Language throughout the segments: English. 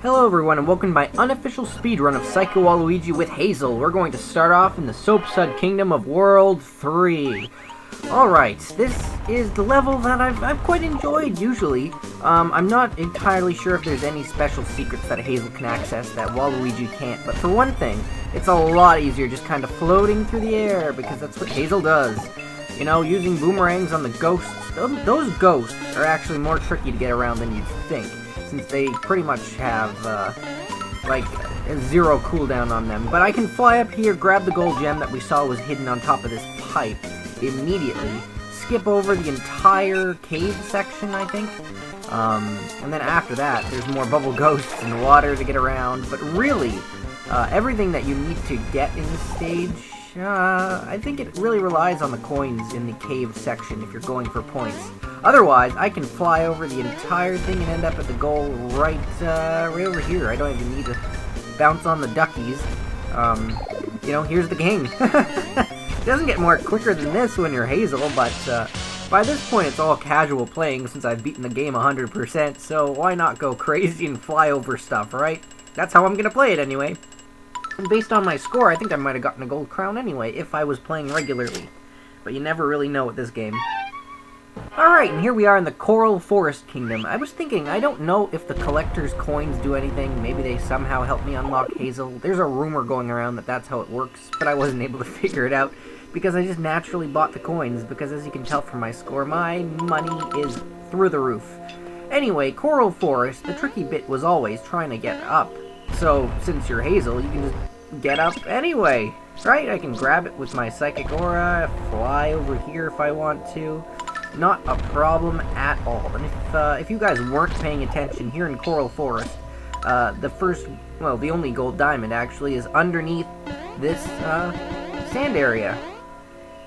Hello everyone and welcome to my unofficial speedrun of Psycho Waluigi with Hazel. We're going to start off in the Sud Kingdom of World 3. Alright, this is the level that I've quite enjoyed usually. I'm not entirely sure if there's any special secrets that Hazel can access that Waluigi can't, but for one thing, it's a lot easier just kind of floating through the air because that's what Hazel does. You know, using boomerangs on the ghosts. Those ghosts are actually more tricky to get around than you'd think, since they pretty much have, like, a zero cooldown on them. But I can fly up here, grab the gold gem that we saw was hidden on top of this pipe immediately, skip over the entire cave section, I think, and then after that, there's more bubble ghosts and water to get around. But really, everything that you need to get in this stage, I think it really relies on the coins in the cave section if you're going for points. Otherwise, I can fly over the entire thing and end up at the goal right over here. I don't even need to bounce on the duckies. You know, here's the game. It doesn't get more quicker than this when you're Hazel, but by this point it's all casual playing since I've beaten the game 100%, so why not go crazy and fly over stuff, right? That's how I'm gonna play it anyway. And based on my score, I think I might have gotten a gold crown anyway if I was playing regularly. But you never really know with this game. Alright, and here we are in the Coral Forest Kingdom. I was thinking, I don't know if the collector's coins do anything. Maybe they somehow help me unlock Hazel. There's a rumor going around that that's how it works, but I wasn't able to figure it out because I just naturally bought the coins, because as you can tell from my score, my money is through the roof. Anyway, Coral Forest, the tricky bit was always trying to get up. So, since you're Hazel, you can just get up anyway, right? I can grab it with my Psychic Aura, fly over here if I want to. Not a problem at all. And if you guys weren't paying attention, here in Coral Forest, the only gold diamond actually is underneath this sand area.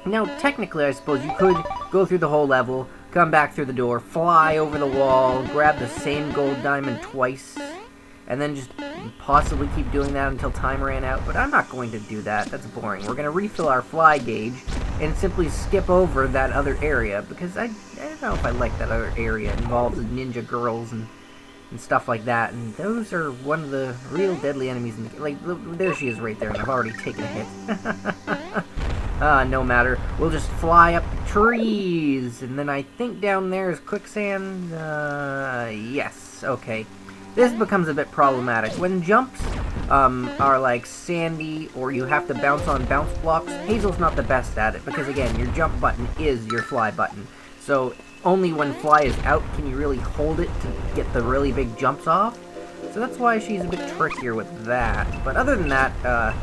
Now, technically, I suppose you could go through the whole level, come back through the door, fly over the wall, grab the same gold diamond twice, and then just possibly keep doing that until time ran out, but I'm not going to do that. That's boring. We're going to refill our fly gauge and simply skip over that other area, because I don't know if I like that other area. It involves ninja girls and stuff like that, and those are one of the real deadly enemies in the game. Like, there she is right there, and I've already taken a hit. No matter. We'll just fly up the trees, and then I think down there is quicksand. Yes, okay. This becomes a bit problematic. When jumps are like sandy, or you have to bounce on bounce blocks, Hazel's not the best at it, because again, your jump button is your fly button. So only when fly is out can you really hold it to get the really big jumps off. So that's why she's a bit trickier with that. But other than that,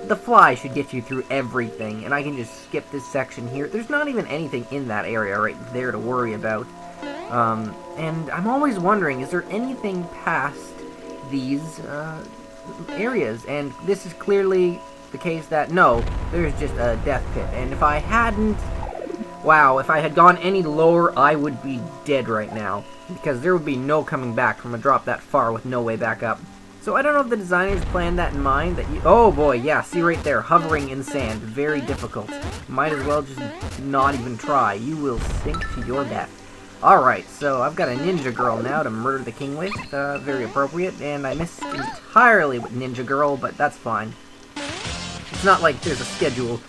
the fly should get you through everything, and I can just skip this section here. There's not even anything in that area right there to worry about. And I'm always wondering, is there anything past these areas? And this is clearly the case that, no, there's just a death pit. And if I hadn't, wow, if I had gone any lower, I would be dead right now, because there would be no coming back from a drop that far with no way back up. So I don't know if the designers planned that in mind, that you, oh boy, yeah, see right there, hovering in sand, very difficult. Might as well just not even try. You will sink to your death. Alright, so I've got a ninja girl now to murder the king with, very appropriate, and I missed entirely with ninja girl, but that's fine. It's not like there's a schedule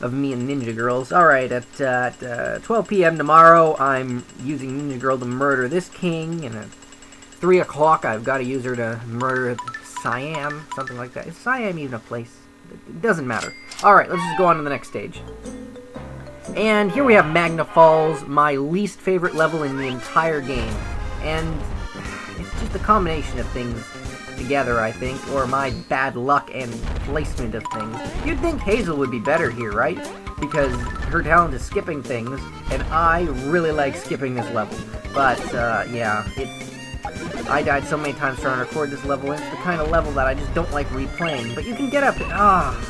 of me and ninja girls. Alright, at 12 p.m. tomorrow, I'm using ninja girl to murder this king, and at 3 o'clock I've got to use her to murder Siam, something like that. Is Siam even a place? It doesn't matter. Alright, let's just go on to the next stage. And here we have Magna Falls, my least favorite level in the entire game. And it's just a combination of things together, I think, or my bad luck and placement of things. You'd think Hazel would be better here, right? Because her talent is skipping things, and I really like skipping this level. But, yeah, I died so many times trying to record this level, and it's the kind of level that I just don't like replaying. But you can get up,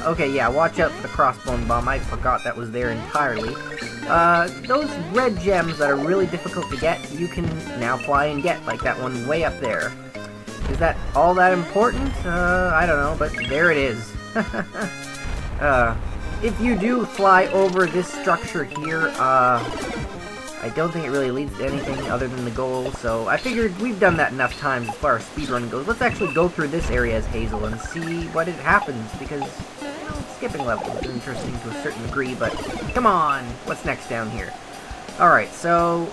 okay, yeah, watch out for the crossbone bomb. I forgot that was there entirely. Those red gems that are really difficult to get, you can now fly and get, like that one way up there. Is that all that important? I don't know, but there it is. If you do fly over this structure here, I don't think it really leads to anything other than the goal, so I figured we've done that enough times as far as speedrunning goes. Let's actually go through this area as Hazel and see what it happens, because, you know, skipping levels is interesting to a certain degree, but come on! What's next down here? Alright, so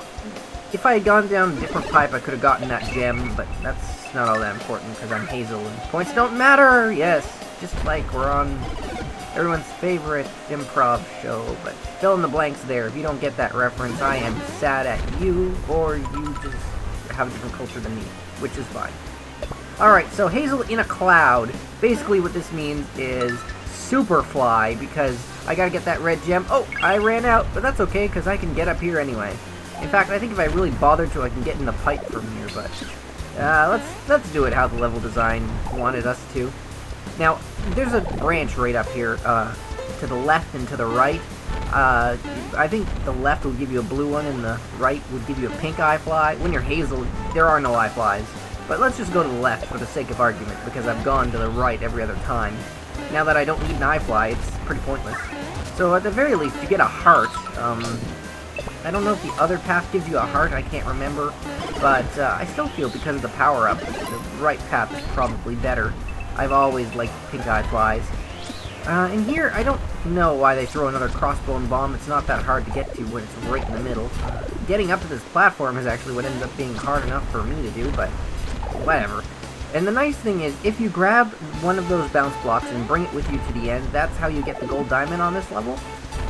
if I had gone down a different pipe, I could have gotten that gem, but that's not all that important, because I'm Hazel, and points don't matter! Yes, just like we're on everyone's favorite improv show, but fill in the blanks there. If you don't get that reference, I am sad at you, or you just have a different culture than me, which is fine. Alright, so Hazel in a cloud. Basically what this means is super fly, because I gotta get that red gem. Oh, I ran out, but that's okay, because I can get up here anyway. In fact, I think if I really bothered to, I can get in the pipe from here, but let's do it how the level design wanted us to. Now, there's a branch right up here, to the left and to the right. I think the left will give you a blue one, and the right would give you a pink eye fly. When you're Hazel, there are no eye flies. But let's just go to the left for the sake of argument, because I've gone to the right every other time. Now that I don't need an eye fly, it's pretty pointless. So at the very least, you get a heart. I don't know if the other path gives you a heart, I can't remember. But I still feel because of the power-up, the right path is probably better. I've always liked pink eye flies. And here, I don't know why they throw another crossbone bomb. It's not that hard to get to when it's right in the middle. Getting up to this platform is actually what ended up being hard enough for me to do, but whatever. And the nice thing is, if you grab one of those bounce blocks and bring it with you to the end, that's how you get the gold diamond on this level.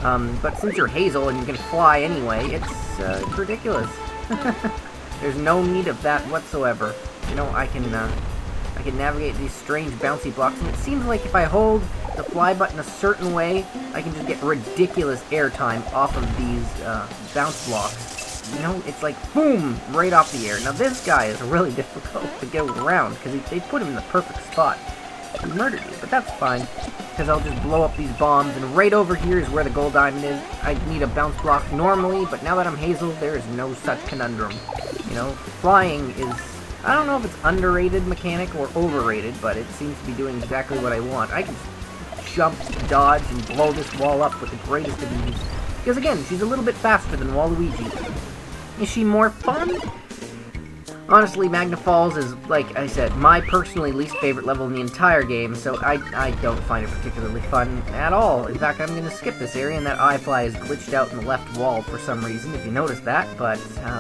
But since you're Hazel and you can fly anyway, it's ridiculous. There's no need of that whatsoever. You know, I can navigate these strange bouncy blocks, and it seems like if I hold the fly button a certain way, I can just get ridiculous airtime off of these bounce blocks. You know, it's like, boom, right off the air. Now this guy is really difficult to get around, because they put him in the perfect spot. He murdered me, but that's fine, because I'll just blow up these bombs, and right over here is where the gold diamond is. I need a bounce block normally, but now that I'm Hazel, there is no such conundrum. You know, flying is, I don't know if it's underrated mechanic or overrated, but it seems to be doing exactly what I want. I can jump, dodge, and blow this wall up with the greatest of ease. Because again, she's a little bit faster than Waluigi. Is she more fun? Honestly, Magna Falls is, like I said, my personally least favorite level in the entire game, so I don't find it particularly fun at all. In fact, I'm going to skip this area, and that eye fly is glitched out in the left wall for some reason, if you noticed that, but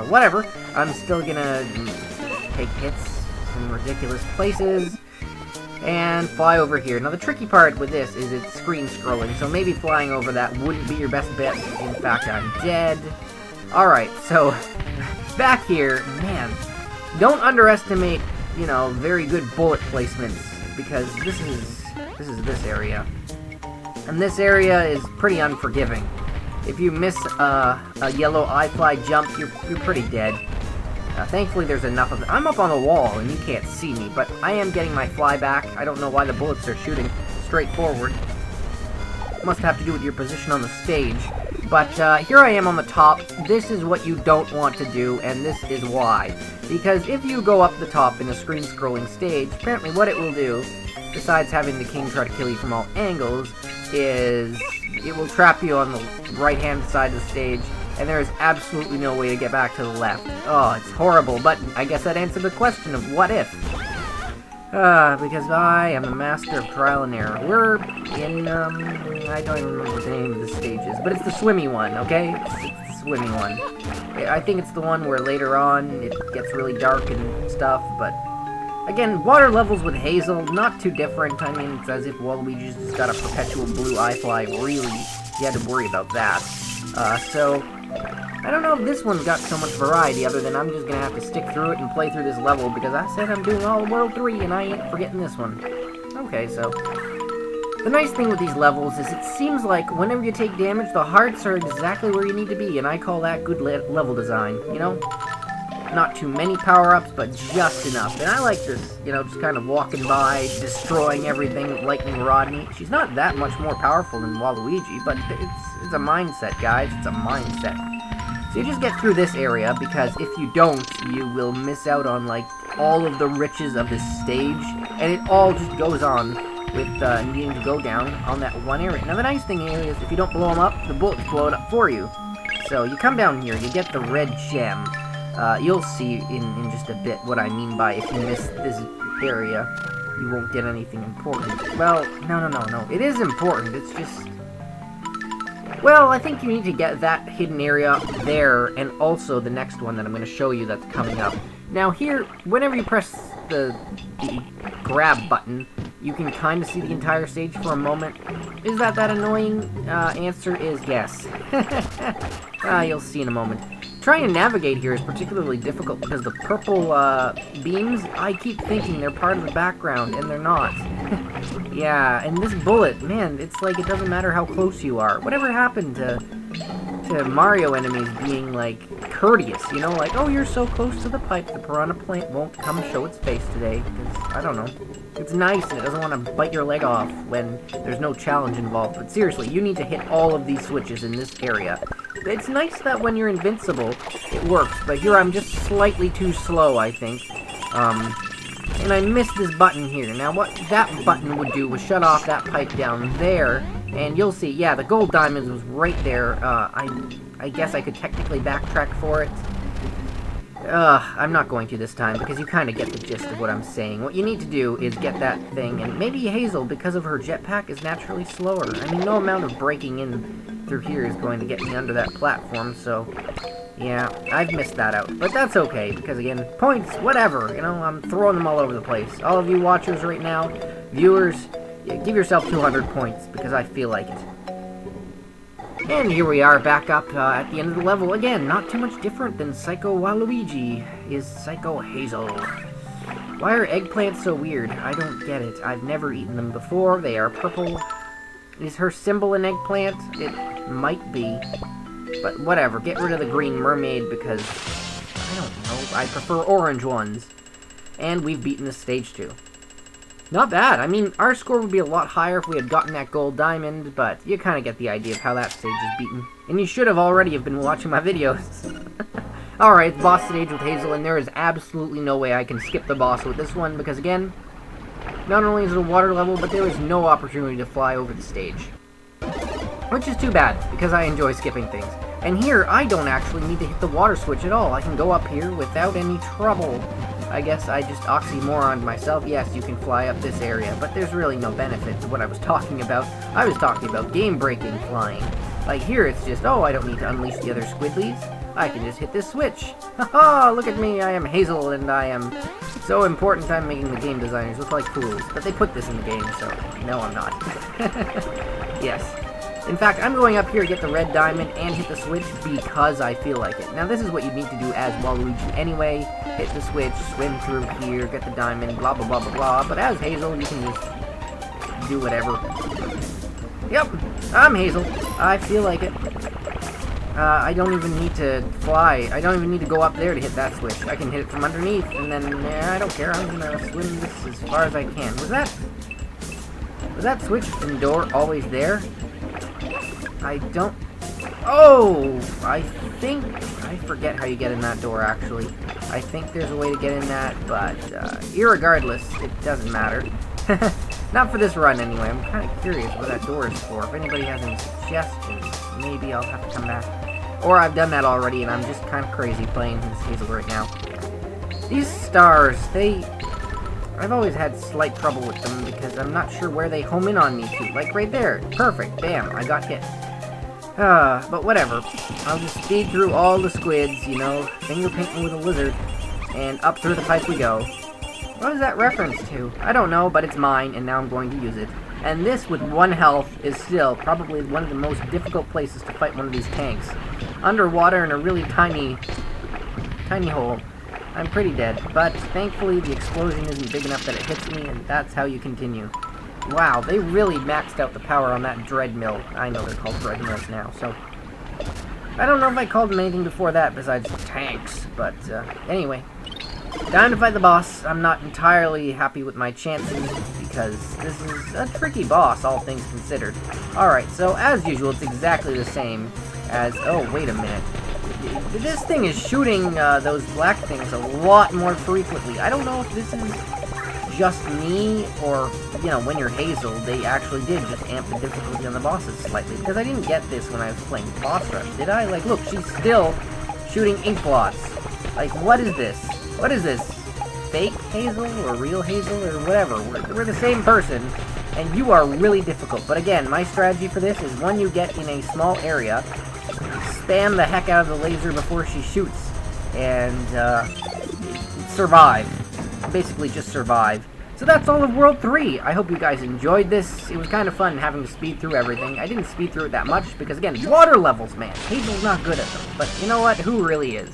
whatever. I'm still going to take hits in ridiculous places and fly over here. Now, the tricky part with this is it's screen scrolling, so maybe flying over that wouldn't be your best bet. In fact, I'm dead. Alright, so back here, man, don't underestimate, you know, very good bullet placements, because this is this area. And this area is pretty unforgiving. If you miss a yellow eye fly jump, you're pretty dead. Thankfully, there's enough of it. I'm up on the wall, and you can't see me, but I am getting my fly back. I don't know why the bullets are shooting straight forward. Must have to do with your position on the stage. But here I am on the top. This is what you don't want to do, and this is why. Because if you go up the top in a screen-scrolling stage, apparently what it will do, besides having the king try to kill you from all angles, is it will trap you on the right-hand side of the stage, and there is absolutely no way to get back to the left. Oh, it's horrible, but I guess that answered the question of what if. Because I am the master of trial and error. We're in, I don't even remember what the name of the stage is, but it's the swimmy one, okay? It's the swimmy one. I think it's the one where later on it gets really dark and stuff, but again, water levels with Hazel, not too different. I mean, it's as if Waluigi's just got a perpetual blue eye fly, really, you had to worry about that. So, I don't know if this one's got so much variety other than I'm just gonna have to stick through it and play through this level because I said I'm doing all of World 3 and I ain't forgetting this one. Okay, so the nice thing with these levels is it seems like whenever you take damage, the hearts are exactly where you need to be, and I call that good level design, you know? Not too many power-ups, but just enough. And I like this, you know, just kind of walking by, destroying everything with Lightning Rodney. She's not that much more powerful than Waluigi, but it's a mindset, guys. It's a mindset. So you just get through this area, because if you don't, you will miss out on, like, all of the riches of this stage. And it all just goes on with needing to go down on that one area. Now, the nice thing is, if you don't blow them up, the bullets blow it up for you. so you come down here, you get the red gem. You'll see in just a bit what I mean by if you miss this area, you won't get anything important. Well, no. It is important, it's just... Well, I think you need to get that hidden area there, and also the next one that I'm going to show you that's coming up. Now here, whenever you press the grab button, you can kind of see the entire stage for a moment. Is that annoying? Answer is yes. You'll see in a moment. Trying to navigate here is particularly difficult because the purple beams, I keep thinking they're part of the background, and they're not. Yeah, and this bullet, man, it's like it doesn't matter how close you are. Whatever happened to Mario enemies being, like, courteous, you know? Like, oh, you're so close to the pipe, the piranha plant won't come show its face today, because, I don't know. It's nice and it doesn't want to bite your leg off when there's no challenge involved, but seriously, you need to hit all of these switches in this area. It's nice that when you're invincible, it works, but here I'm just slightly too slow, I think. And I missed this button here. Now, what that button would do was shut off that pipe down there, and you'll see, yeah, the gold diamonds was right there. I guess I could technically backtrack for it. I'm not going to this time, because you kind of get the gist of what I'm saying. What you need to do is get that thing, and maybe Hazel, because of her jetpack, is naturally slower. I mean, no amount of breaking in through here is going to get me under that platform, so... yeah, I've missed that out. But that's okay, because again, points, whatever, you know, I'm throwing them all over the place. All of you watchers right now, viewers, give yourself 200 points, because I feel like it. And here we are, back up at the end of the level. Again, not too much different than Psycho Waluigi is Psycho Hazel. Why are eggplants so weird? I don't get it. I've never eaten them before. They are purple. Is her symbol an eggplant? It might be. But whatever, get rid of the green mermaid because, I don't know, I prefer orange ones. And we've beaten this stage too. Not bad. I mean, our score would be a lot higher if we had gotten that gold diamond, but you kind of get the idea of how that stage is beaten. And you should have already been watching my videos. Alright, boss stage with Hazel, and there is absolutely no way I can skip the boss with this one, because again, not only is it a water level, but there is no opportunity to fly over the stage. Which is too bad, because I enjoy skipping things. And here, I don't actually need to hit the water switch at all. I can go up here without any trouble. I guess I just oxymoroned myself. Yes, you can fly up this area, but there's really no benefit to what I was talking about. I was talking about game-breaking flying. Like here, it's just, oh, I don't need to unleash the other squidlies. I can just hit this switch. Haha, look at me, I am Hazel, and I am so important I'm making the game designers look like fools. But they put this in the game, so no, I'm not. Yes. In fact, I'm going up here to get the red diamond and hit the switch because I feel like it. Now, this is what you need to do as Waluigi anyway. Hit the switch, swim through here, get the diamond, blah, blah, blah, blah, blah. But as Hazel, you can just do whatever. Yep, I'm Hazel. I feel like it. I don't even need to fly. I don't even need to go up there to hit that switch. I can hit it from underneath, and then, I don't care. I'm gonna swim this as far as I can. Was that switch and door always there? I don't... Oh! I forget how you get in that door, actually. I think there's a way to get in that, but, irregardless, it doesn't matter. Not for this run, anyway. I'm kind of curious what that door is for. If anybody has any suggestions, maybe I'll have to come back. Or I've done that already, and I'm just kind of crazy playing this Hazel right now. These stars, I've always had slight trouble with them because I'm not sure where they home in on me to. Like right there. Perfect. Bam. I got hit. But whatever. I'll just speed through all the squids, you know, finger painting with a lizard, and up through the pipe we go. What is that reference to? I don't know, but it's mine, and now I'm going to use it. And this, with 1 health, is still probably one of the most difficult places to fight one of these tanks. Underwater in a really tiny hole. I'm pretty dead, but thankfully the explosion isn't big enough that it hits me, and that's how you continue. Wow, they really maxed out the power on that dread mill. I know they're called dread mills now, so... I don't know if I called them anything before that besides tanks, but anyway. Time to fight the boss. I'm not entirely happy with my chances, because this is a tricky boss, all things considered. Alright, so as usual, it's exactly the same as... Oh, wait a minute. This thing is shooting those black things a lot more frequently. I don't know if this is just me, or, you know, when you're Hazel, they actually did just amp the difficulty on the bosses slightly. Because I didn't get this when I was playing Boss Rush, did I? Like, look, she's still shooting ink blots. Like, what is this? What is this? Fake Hazel, or real Hazel, or whatever? We're the same person, and you are really difficult. But again, my strategy for this is when you get in a small area, spam the heck out of the laser before she shoots, and, survive. Basically just survive. So that's all of World 3. I hope you guys enjoyed this. It was kind of fun having to speed through everything. I didn't speed through it that much because, again, water levels, man. Hazel's not good at them. But you know what? Who really is?